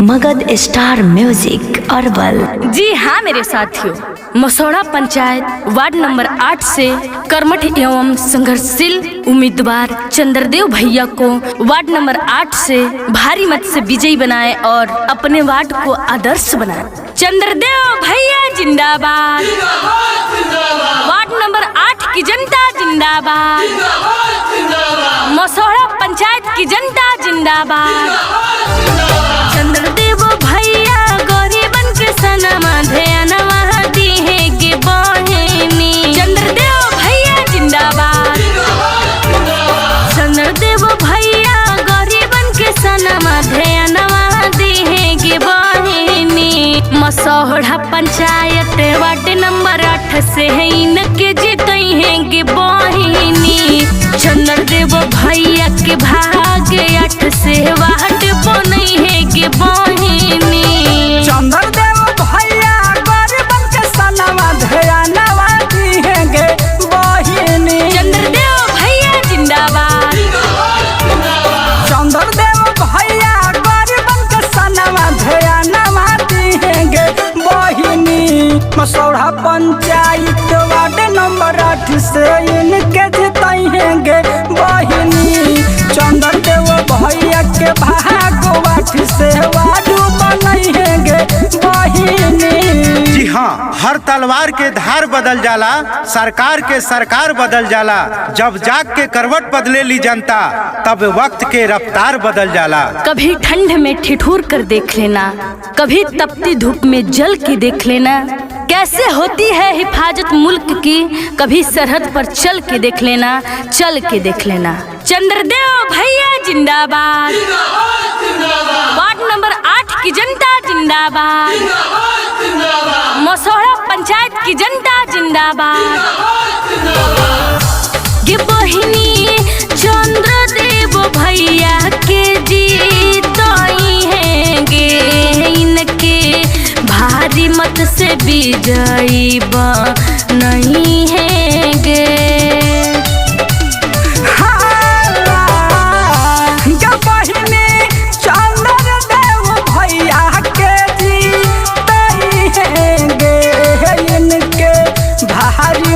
Magadh star music Arwal. जी हाँ मेरे साथियों, मसौड़ा पंचायत वार्ड नंबर 8 से कर्मठ एवं संघर्षशील उम्मीदवार चंद्रदेव भैया को वार्ड नंबर 8 से भारी मत से विजयी बनाए और अपने वार्ड को आदर्श बनाए। चंद्रदेव भैया जिंदाबाद, वार्ड नंबर 8 की जनता जिंदाबाद, मसौड़ा पंचायत की जनता जिंदाबाद। चंद्रदेव भैया गरीबन के सनमा ध्यानवा दिहेगे बहिनी। चंद्रदेव भैया जिंदाबाद, चंद्रदेव भैया गरीबन के सनमा ध्यानवा दिहेगे बहिनी। मसौड़ा पंचायत वार्ड नंबर 8 से इनके जीतेंगे बहिनी। चंद्रदेव भैया के भाग्य 8 से वार्ड बनेंगे बहिनी। चंद्रदेव भैया गरीबन के सनमा ध्यानवा दिहेगे बहिनी। चंद्रदेव भैया जिंदाबाद, चंद्रदेव भैया गरीबन के सनमा ध्यानवा दिहेगे बहिनी। मसौड़ा पंचायत वार्ड नंबर 8 से इनके जीतेंगे बहिनी। चंद्रदेव भैया के भाग्य 8 से वार्ड बनेंगे बहिनी। जी हाँ, हर तलवार के धार बदल जाला, सरकार के सरकार बदल जाला। जब जाग के करवट बदले ली जनता, तब वक्त के रफ्तार बदल जाला। कभी ठंड में ठिठुर कर देख लेना, कभी तपती धूप में जल के देख लेना। कैसे होती है हिफाजत मुल्क की, कभी सरहद पर चल के देख लेना, चल के देख लेना। चंद्रदेव भैया जिंदाबाद, वार्ड नंबर 8 की जनता जिंदाबाद, मसौड़ा पंचायत की जनता जिंदाबाद। ये बहिनी चंद्रदेव भैया के जीतई हैंगे, इनके भारी मत से विजयी नहीं हैंगे।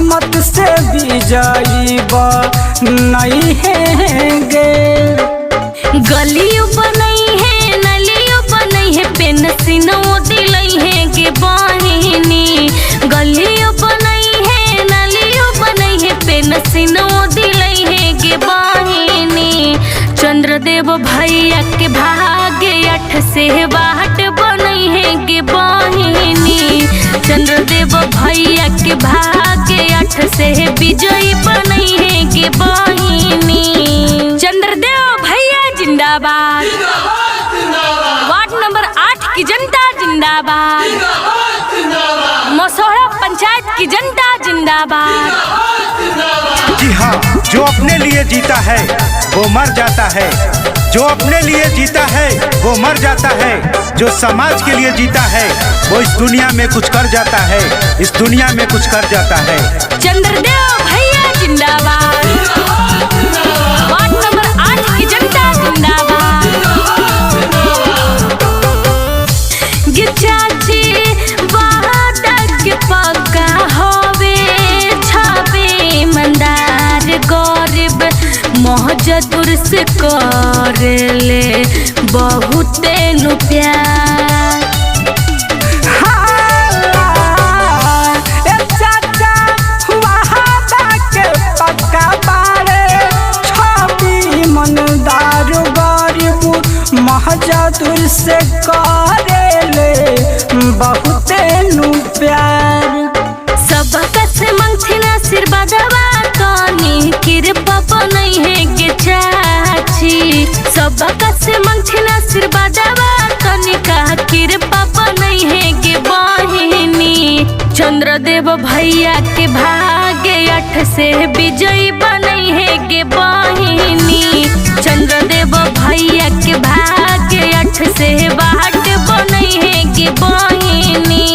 मत से विजयी नहीं हैंगे। गलियों बनई है, नलियों बनई है, पेंसिनों दिलई है के बहिनी। गलियों बनई है, नलियों बनई है, पेंसिनों दिलई है के बहिनी। चंद्रदेव भैया के भाग्य 8 से वार्ड बनई है के बहिनी। चंद्रदेव भैया के भाग्य 8 से विजयी बनई है के बहिनी। चंद्रदेव भैया जिंदाबाद, वार्ड नंबर 8 की जनता जिंदाबाद, मसौड़ा पंचायत की जनता जिंदाबाद। जी हाँ, जो अपने लिए जीता है वो मर जाता है, जो अपने लिए जीता है वो मर जाता है। जो समाज के लिए जीता है वो इस दुनिया में कुछ कर जाता है, इस दुनिया में कुछ कर जाता है। चंद्रदेव भैया जिंदाबाद, वार्ड नंबर 8 की जनता जिंदाबाद। ये चाची वादा के पक्का होवे, छावे मंदार गरीब महजदूर से कर ले बहुते नु प्यार। महजदूर से करेले बहुते नु प्यार। सबका से मंगथिन आशीर्वादवा कनी कृपा बनई है के चाची। सबका से मंगथिन आशीर्वादवा कनी का कृपा बनई है के बहिनी। चंद्रदेव भैया के भाग्य 8 से विजयी बनई है के बहिनी। चंद्रदेव भैया के भाग्य 8 से वार्ड बनई है के बहिनी।